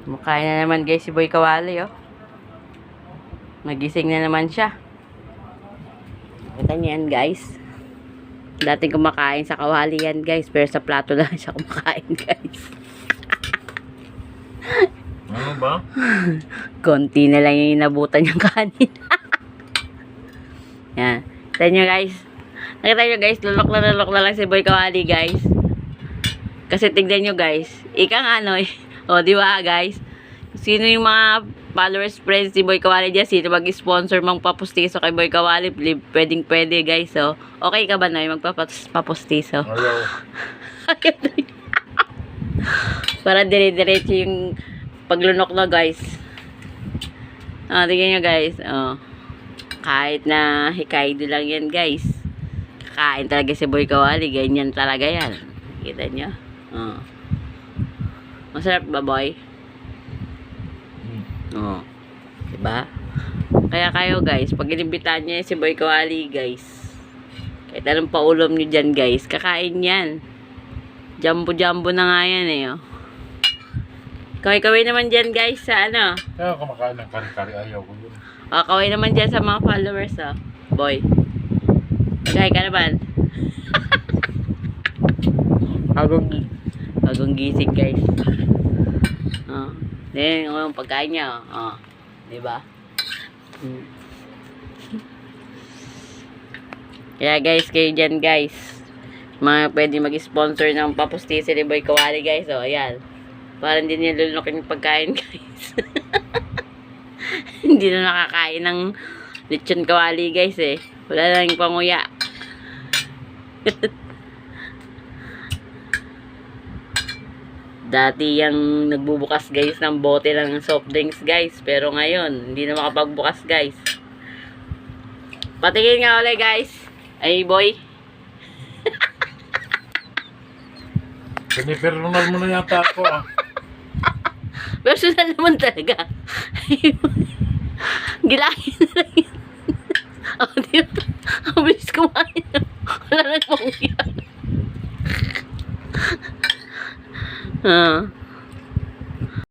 Makain na naman guys si Boy Kawali, oh. Nagising na naman siya. Kita niyo yan guys. Dating kumakain sa kawali yan guys, pero sa plato lang siya kumakain guys. Ano ba? Konti na lang yung inabutan niyang kanin. Yan. Kita niyo guys. Nakita niyo guys, lulok na lang si Boy Kawali guys. Kasi tignan niyo guys, ikang ano eh. O, di ba guys? Sino yung mga followers, friends si Boy Kawali dyan? Sino mag-sponsor mang papustiso kay Boy Kawali? Pwedeng pwede guys, oh. Okay ka ba na magpapustiso? Ayaw. Para dire-diretso yung paglunok na guys. Tingnan nyo guys. Kahit na hikaydo lang yan guys. Kakain talaga si Boy Kawali. Ganyan talaga yan. Kita nyo? Masarap ba boy? Diba? Kaya kayo guys, pag inimbitan nyo si Boy Kawali guys, kahit anong paulom nyo dyan guys, kakain yan. Jumbo na nga yan eh, oh. Kaway-kaway naman dyan guys sa ano. Kaya kumakain ng kari-kari, ayaw ko yun. Kaway naman dyan sa mga followers, oh. Boy. Kaya ka naman. Bagong gising guys. Then, yung pagkain niya, diba? Kaya guys, kayo dyan guys, mga pwede mag-sponsor ng papustiso ni Boy Kawali guys, ayan. Para hindi niya lulukin yung pagkain guys. Hindi na nakakain ng lechon kawali guys eh. Wala lang yung panguya. Dati yung nagbubukas guys ng bote ng soft drinks guys. Pero ngayon, hindi na makapagbukas guys. Patingin nga ulit guys. Ay boy. Pinipersonal mo na yata ako ah. Personal naman talaga. Gilangin na lang yun. Diba? Ang bilis kumain. Wala nang panguya.